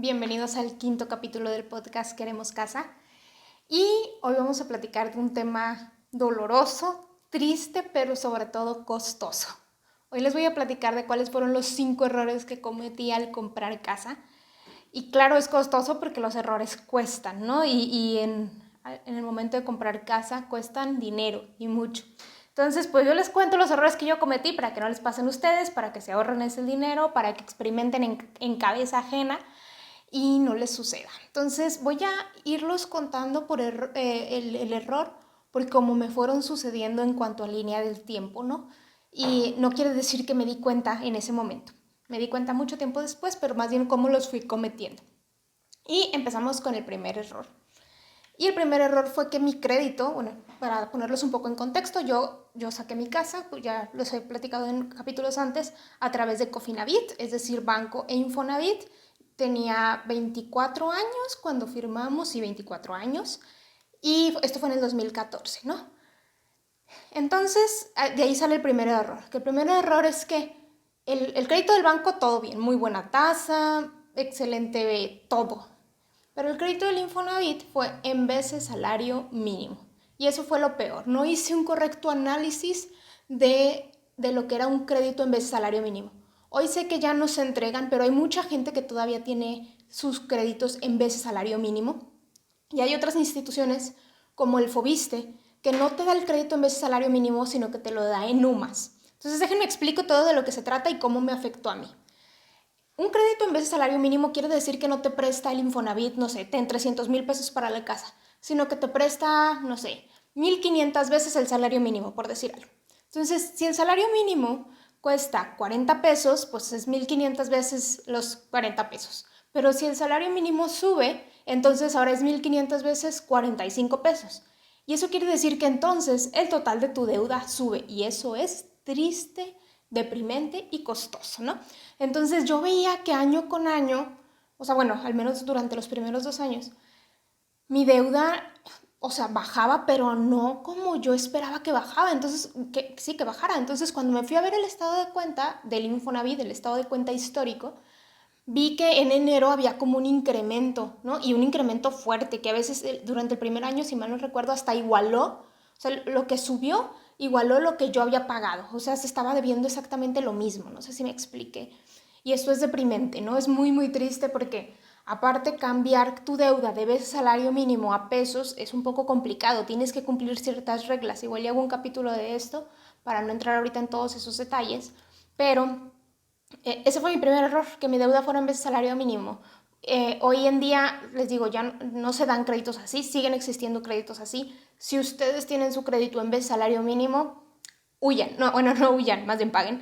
bienvenidos al quinto capítulo del podcast Queremos Casa. Y hoy vamos a platicar de un tema doloroso, triste, pero sobre todo costoso. Hoy les voy a platicar de cuáles fueron los 5 errores que cometí al comprar casa. Y claro, es costoso porque los errores cuestan, ¿no? Y en el momento de comprar casa cuestan dinero y mucho. Entonces, pues yo les cuento los errores que yo cometí para que no les pasen a ustedes, para que se ahorren ese dinero, para que experimenten en cabeza ajena y no les suceda. Entonces voy a irlos contando por el error, porque como me fueron sucediendo en cuanto a línea del tiempo, ¿no? Y no quiere decir que me di cuenta en ese momento. Me di cuenta mucho tiempo después, pero más bien cómo los fui cometiendo. Y empezamos con el primer error. Y el primer error fue que mi crédito, bueno, para ponerlos un poco en contexto, yo saqué mi casa, pues ya los he platicado en capítulos antes, a través de Cofinavit, es decir, Banco e Infonavit. Tenía 24 años cuando firmamos, y 24 años, y esto fue en el 2014, ¿no? Entonces, de ahí sale el primer error, que el primer error es que el crédito del banco, todo bien, muy buena tasa, excelente todo, pero el crédito del Infonavit fue en vez de salario mínimo. Y eso fue lo peor. No hice un correcto análisis de lo que era un crédito en vez de salario mínimo. Hoy sé que ya no se entregan, pero hay mucha gente que todavía tiene sus créditos en vez de salario mínimo. Y hay otras instituciones, como el Fobiste, que no te da el crédito en vez de salario mínimo, sino que te lo da en UMAS. Entonces déjenme explico todo de lo que se trata y cómo me afectó a mí. Un crédito en vez de salario mínimo quiere decir que no te presta el Infonavit, no sé, ten 300,000 pesos para la casa, sino que te presta, no sé, 1,500 veces el salario mínimo, por decir algo. Entonces, si el salario mínimo cuesta 40 pesos, pues es 1,500 veces los 40 pesos. Pero si el salario mínimo sube, entonces ahora es 1,500 veces 45 pesos. Y eso quiere decir que entonces el total de tu deuda sube. Y eso es triste, deprimente y costoso, ¿no? Entonces yo veía que año con año, o sea, bueno, al menos durante los primeros 2 años, mi deuda, o sea, bajaba, pero no como yo esperaba que bajaba. Entonces, sí, que bajara. Entonces, cuando me fui a ver el estado de cuenta del Infonavit, el estado de cuenta histórico, vi que en enero había como un incremento, ¿no? Y un incremento fuerte, que a veces durante el primer año, si mal no recuerdo, hasta igualó, o sea, lo que subió igualó lo que yo había pagado, o sea, se estaba debiendo exactamente lo mismo, no sé si me expliqué. Y esto es deprimente, ¿no? Es muy, muy triste porque aparte cambiar tu deuda de veces salario mínimo a pesos es un poco complicado, tienes que cumplir ciertas reglas, igual ya hago un capítulo de esto para no entrar ahorita en todos esos detalles, pero ese fue mi primer error, que mi deuda fuera en vez de salario mínimo. Hoy en día, les digo, ya no se dan créditos así, siguen existiendo créditos así. Si ustedes tienen su crédito en vez de salario mínimo, huyan, no, bueno, no huyan, más bien paguen,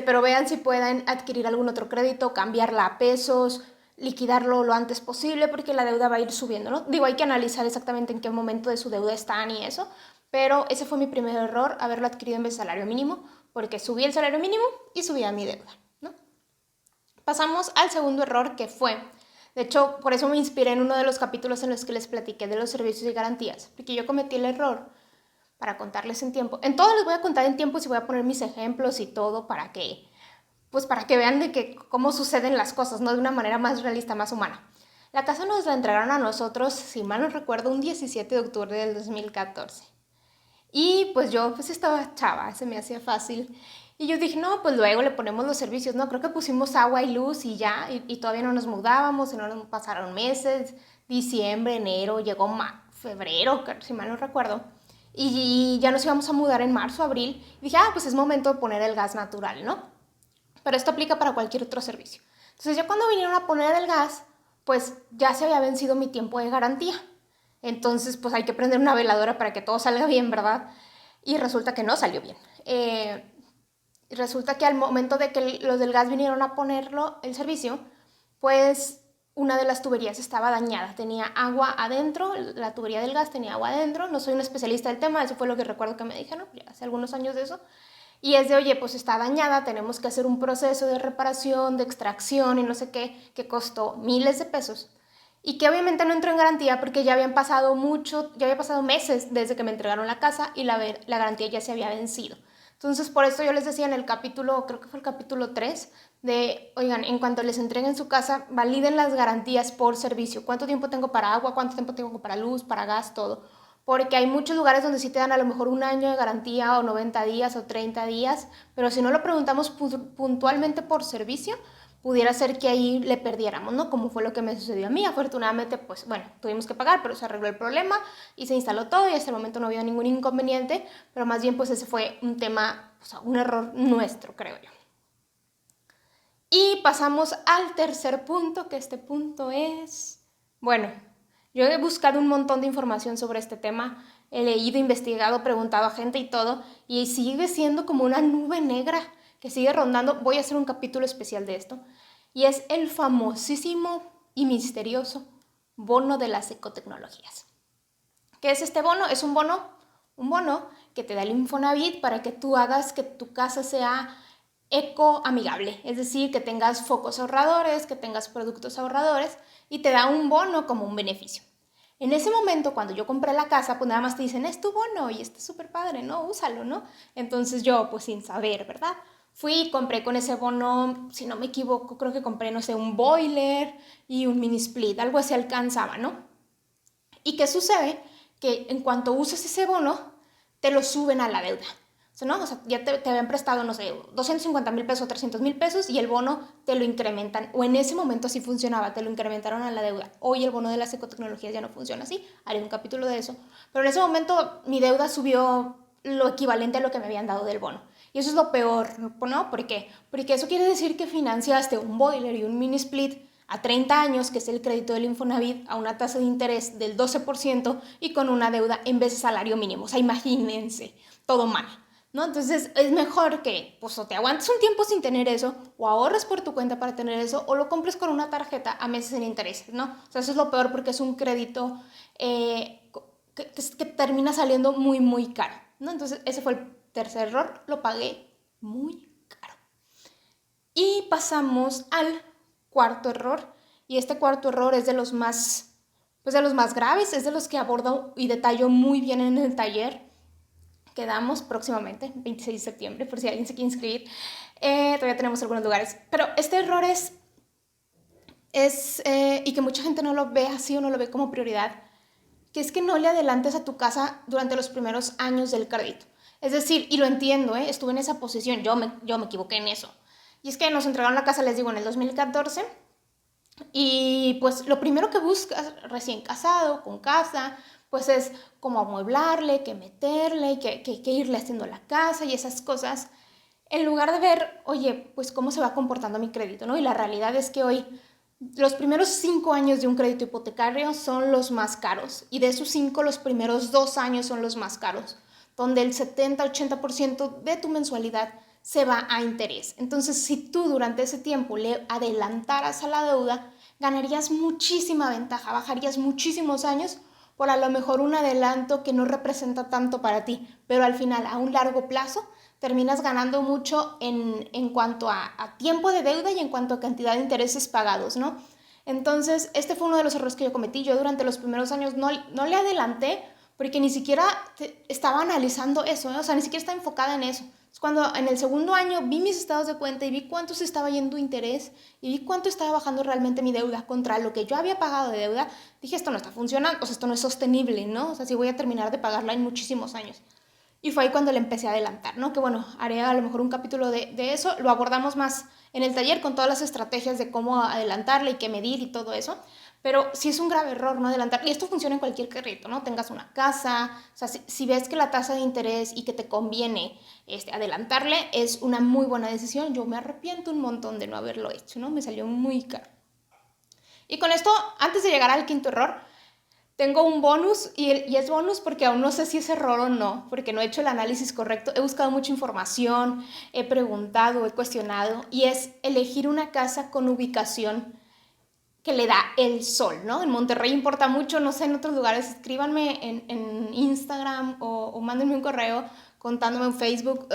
pero vean si pueden adquirir algún otro crédito, cambiarla a pesos, liquidarlo lo antes posible, porque la deuda va a ir subiendo, ¿no? Digo, hay que analizar exactamente en qué momento de su deuda están y eso, pero ese fue mi primer error, haberlo adquirido en vez de salario mínimo, porque subí el salario mínimo y subía mi deuda, ¿no? Pasamos al segundo error, que fue, de hecho, por eso me inspiré en uno de los capítulos en los que les platiqué de los servicios y garantías, porque yo cometí el error, para contarles en tiempo. En todo les voy a contar en tiempo y voy a poner mis ejemplos y todo para que, pues para que vean de que cómo suceden las cosas, ¿no? De una manera más realista, más humana. La casa nos la entregaron a nosotros, si mal no recuerdo, un 17 de octubre del 2014. Y pues yo pues estaba chava, se me hacía fácil. Y yo dije, no, pues luego le ponemos los servicios, ¿no? Creo que pusimos agua y luz y ya, y todavía no nos mudábamos, y no nos pasaron meses, diciembre, enero, llegó febrero, si mal no recuerdo. Y ya nos íbamos a mudar en marzo, abril. Y dije, pues es momento de poner el gas natural, ¿no? Pero esto aplica para cualquier otro servicio. Entonces ya cuando vinieron a poner el gas, pues ya se había vencido mi tiempo de garantía. Entonces, pues hay que prender una veladora para que todo salga bien, ¿verdad? Y resulta que no salió bien. Resulta que al momento de que los del gas vinieron a ponerlo, el servicio, pues una de las tuberías estaba dañada, tenía agua adentro, la tubería del gas tenía agua adentro, no soy un especialista del tema, eso fue lo que recuerdo que me dijeron, ya hace algunos años de eso, y es de, oye, pues está dañada, tenemos que hacer un proceso de reparación, de extracción y no sé qué, que costó miles de pesos, y que obviamente no entró en garantía porque ya habían pasado meses desde que me entregaron la casa y la garantía ya se había vencido. Entonces, por eso yo les decía en el capítulo, creo que fue el capítulo 3, de, oigan, en cuanto les entreguen su casa, validen las garantías por servicio. ¿Cuánto tiempo tengo para agua? ¿Cuánto tiempo tengo para luz, para gas, todo? Porque hay muchos lugares donde sí te dan a lo mejor un año de garantía o 90 días o 30 días, pero si no lo preguntamos puntualmente por servicio, pudiera ser que ahí le perdiéramos, ¿no? Como fue lo que me sucedió a mí. Afortunadamente, pues bueno, tuvimos que pagar, pero se arregló el problema y se instaló todo y hasta el momento no había ningún inconveniente, pero más bien pues ese fue un tema, o sea, un error nuestro, creo yo. Y pasamos al tercer punto, que este punto es, bueno, yo he buscado un montón de información sobre este tema, he leído, investigado, preguntado a gente y todo, y sigue siendo como una nube negra que sigue rondando. Voy a hacer un capítulo especial de esto, y es el famosísimo y misterioso bono de las ecotecnologías. ¿Qué es este bono? Es un bono que te da el Infonavit para que tú hagas que tu casa sea ecoamigable, es decir, que tengas focos ahorradores, que tengas productos ahorradores y te da un bono como un beneficio. En ese momento, cuando yo compré la casa, pues nada más te dicen, es tu bono y está súper padre, ¿no? Úsalo, ¿no? Entonces yo, pues sin saber, ¿verdad? Fui y compré con ese bono, si no me equivoco, creo que compré, no sé, un boiler y un mini split, algo así alcanzaba, ¿no? ¿Y qué sucede? Que en cuanto uses ese bono, te lo suben a la deuda. ¿No? O sea, ya te habían prestado, no sé, 250,000 pesos, 300,000 pesos y el bono te lo incrementan. O en ese momento así funcionaba, te lo incrementaron a la deuda. Hoy el bono de las ecotecnologías ya no funciona así, haré un capítulo de eso. Pero en ese momento mi deuda subió lo equivalente a lo que me habían dado del bono. Y eso es lo peor, ¿no? ¿Por qué? Porque eso quiere decir que financiaste un boiler y un mini split a 30 años, que es el crédito del Infonavit, a una tasa de interés del 12% y con una deuda en vez de salario mínimo. O sea, imagínense, todo mal, ¿no? Entonces es mejor que pues o te aguantes un tiempo sin tener eso, o ahorres por tu cuenta para tener eso, o lo compres con una tarjeta a meses sin intereses, ¿no? O sea, eso es lo peor porque es un crédito que termina saliendo muy, muy caro, ¿no? Entonces ese fue el tercer error, lo pagué muy caro. Y pasamos al cuarto error, y este cuarto error es de los más, pues de los más graves, es de los que abordo y detallo muy bien en el taller que damos próximamente, 26 de septiembre, por si alguien se quiere inscribir. Todavía tenemos algunos lugares, pero este error y que mucha gente no lo ve así o no lo ve como prioridad, que es que no le adelantes a tu casa durante los primeros años del crédito. Es decir, y lo entiendo, estuve en esa posición, yo me equivoqué en eso. Y es que nos entregaron la casa, les digo, en el 2014, y pues lo primero que buscas recién casado, con casa, pues es como amueblarle, que meterle, que irle haciendo la casa y esas cosas, en lugar de ver, oye, pues cómo se va comportando mi crédito, ¿no? Y la realidad es que hoy los primeros 5 años de un crédito hipotecario son los más caros, y de esos 5 los primeros 2 años son los más caros, donde el 70-80% de tu mensualidad se va a interés. Entonces, si tú durante ese tiempo le adelantaras a la deuda, ganarías muchísima ventaja, bajarías muchísimos años por a lo mejor un adelanto que no representa tanto para ti, pero al final, a un largo plazo, terminas ganando mucho en cuanto a tiempo de deuda y en cuanto a cantidad de intereses pagados, ¿no? Entonces, este fue uno de los errores que yo cometí. Yo durante los primeros años no le adelanté porque ni siquiera estaba analizando eso, ¿eh? O sea, ni siquiera estaba enfocada en eso. Es cuando en el segundo año vi mis estados de cuenta y vi cuánto se estaba yendo interés y vi cuánto estaba bajando realmente mi deuda contra lo que yo había pagado de deuda, dije, esto no está funcionando, o sea, esto no es sostenible, ¿no? O sea, sí voy a terminar de pagarla en muchísimos años. Y fue ahí cuando le empecé a adelantar, ¿no? Que bueno, haré a lo mejor un capítulo de eso, lo abordamos más en el taller con todas las estrategias de cómo adelantarle y qué medir y todo eso, pero sí es un grave error no adelantar, y esto funciona en cualquier crédito, ¿no? Tengas una casa, o sea, si ves que la tasa de interés y que te conviene adelantarle, es una muy buena decisión. Yo me arrepiento un montón de no haberlo hecho, ¿no? Me salió muy caro. Y con esto, antes de llegar al quinto error, tengo un bonus, y es bonus porque aún no sé si es error o no, porque no he hecho el análisis correcto. He buscado mucha información, he preguntado, he cuestionado, y es elegir una casa con ubicación que le da el sol, ¿no? En Monterrey importa mucho, no sé, en otros lugares, escríbanme en Instagram o mándenme un correo contándome en Facebook,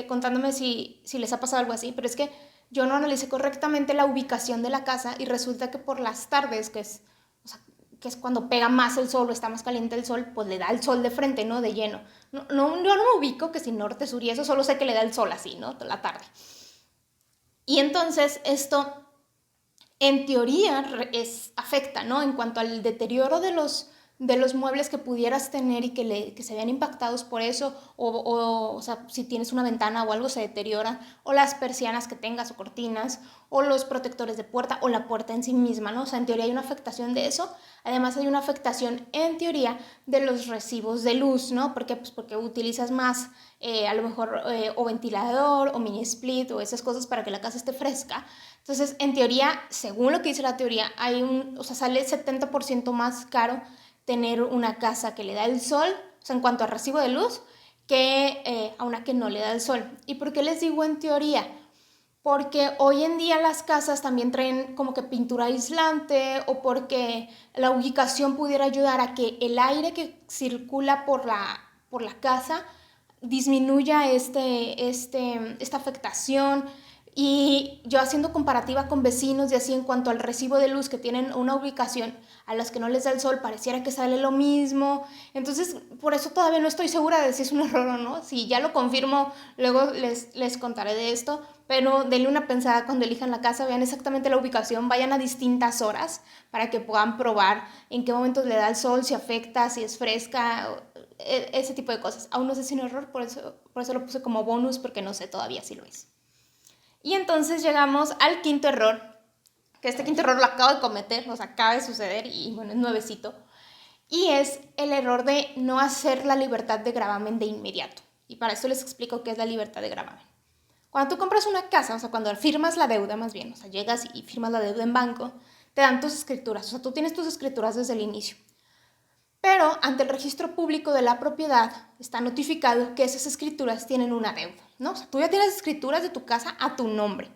contándome si les ha pasado algo así, pero es que yo no analicé correctamente la ubicación de la casa y resulta que por las tardes, que es, o sea, que es cuando pega más el sol o está más caliente el sol, pues le da el sol de frente, ¿no? De lleno. Yo no me ubico que si norte, sur y eso, solo sé que le da el sol así, ¿no? Toda la tarde. Y entonces esto, en teoría, afecta, ¿no? En cuanto al deterioro de los muebles que pudieras tener y que se vean impactados por eso, o sea, si tienes una ventana o algo se deteriora, o las persianas que tengas o cortinas, o los protectores de puerta, o la puerta en sí misma, ¿no? O sea, en teoría hay una afectación de eso. Además hay una afectación, en teoría, de los recibos de luz, ¿no? ¿Por qué? Pues porque utilizas más, a lo mejor, o ventilador, o mini split, o esas cosas para que la casa esté fresca. Entonces, en teoría, según lo que dice la teoría, sale 70% más caro tener una casa que le da el sol, o sea, en cuanto a recibo de luz, que a una que no le da el sol. ¿Y por qué les digo en teoría? Porque hoy en día las casas también traen como que pintura aislante, o porque la ubicación pudiera ayudar a que el aire que circula por la casa disminuya esta afectación. Y yo haciendo comparativa con vecinos y así en cuanto al recibo de luz que tienen una ubicación a las que no les da el sol, pareciera que sale lo mismo. Entonces, por eso todavía no estoy segura de si es un error o no. Si ya lo confirmo, luego les contaré de esto. Pero denle una pensada cuando elijan la casa, vean exactamente la ubicación, vayan a distintas horas para que puedan probar en qué momentos le da el sol, si afecta, si es fresca, ese tipo de cosas. Aún no sé si es un error, por eso lo puse como bonus, porque no sé todavía si lo es. Y entonces llegamos al quinto error, que este quinto error lo acabo de cometer, o sea, acaba de suceder y bueno, es nuevecito. Y es el error de no hacer la libertad de gravamen de inmediato. Y para esto les explico qué es la libertad de gravamen. Cuando tú compras una casa, o sea, cuando firmas la deuda más bien, o sea, llegas y firmas la deuda en banco, te dan tus escrituras, o sea, tú tienes tus escrituras desde el inicio. Pero ante el registro público de la propiedad está notificado que esas escrituras tienen una deuda, ¿no? O sea, tú ya tienes escrituras de tu casa a tu nombre,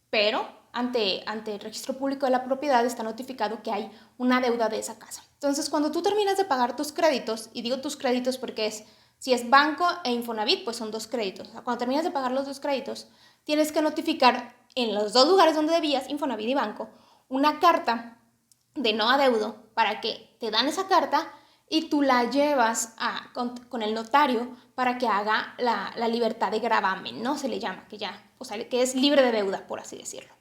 pero ante el registro público de la propiedad está notificado que hay una deuda de esa casa. Entonces, cuando tú terminas de pagar tus créditos, y digo tus créditos porque si es banco e Infonavit, pues son 2 créditos. O sea, cuando terminas de pagar los 2 créditos, tienes que notificar en los 2 lugares donde debías, Infonavit y banco, una carta de no adeudo para que te dan esa carta y tú la llevas con el notario para que haga la libertad de gravamen, ¿no? Se le llama, que es libre de deuda, por así decirlo.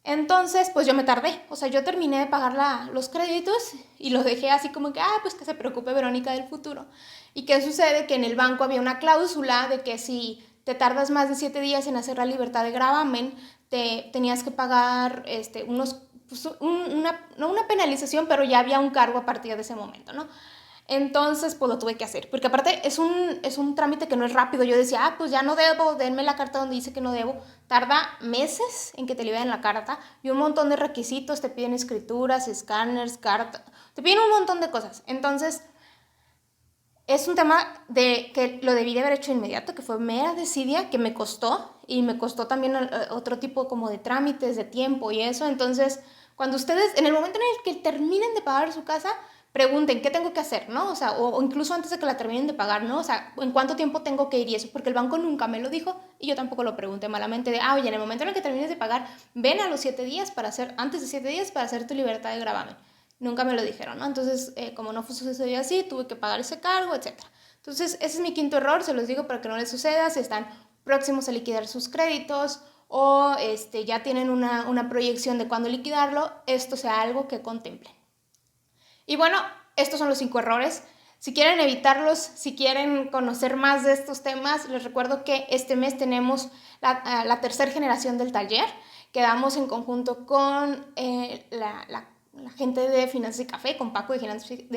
Entonces, pues yo me tardé, o sea, yo terminé de pagar los créditos y los dejé así como que, pues que se preocupe Verónica del futuro. ¿Y qué sucede? Que en el banco había una cláusula de que si te tardas más de 7 días en hacer la libertad de gravamen, tenías que pagar no una penalización, pero ya había un cargo a partir de ese momento, ¿no? Entonces, pues lo tuve que hacer, porque aparte es un trámite que no es rápido. Yo decía, pues ya no debo, denme la carta donde dice que no debo. Tarda meses en que te liberen la carta y un montón de requisitos, te piden escrituras, escáneres, carta, te piden un montón de cosas. Entonces, es un tema de que lo debí de haber hecho inmediato, que fue mera desidia, que me costó, y me costó también otro tipo como de trámites, de tiempo y eso. Entonces, cuando ustedes, en el momento en el que terminen de pagar su casa, pregunten qué tengo que hacer, ¿no? O sea, o incluso antes de que la terminen de pagar, ¿no? O sea, en cuánto tiempo tengo que ir y eso, porque el banco nunca me lo dijo y yo tampoco lo pregunté malamente de, oye, en el momento en el que termines de pagar, ven a los 7 días antes de 7 días para hacer tu libertad de gravamen. Nunca me lo dijeron, ¿no? Entonces, como no sucedió así, tuve que pagar ese cargo, etc. Entonces, ese es mi quinto error, se los digo para que no les suceda, si están próximos a liquidar sus créditos o ya tienen una proyección de cuándo liquidarlo, esto sea algo que contemplen. Y bueno, estos son los 5 errores. Si quieren evitarlos, si quieren conocer más de estos temas, les recuerdo que este mes tenemos la tercera generación del taller que damos en conjunto con la gente de Finanzas y Café, con Paco de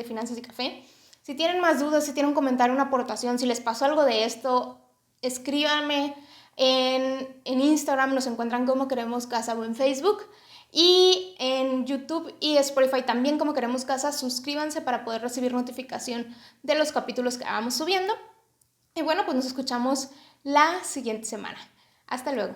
Finanzas y Café. Si tienen más dudas, si tienen un comentario, una aportación, si les pasó algo de esto, escríbanme en Instagram, nos encuentran como Queremos Casa, o en Facebook. Y en YouTube y Spotify también como Queremos Casa, suscríbanse para poder recibir notificación de los capítulos que vamos subiendo. Y bueno, pues nos escuchamos la siguiente semana. Hasta luego.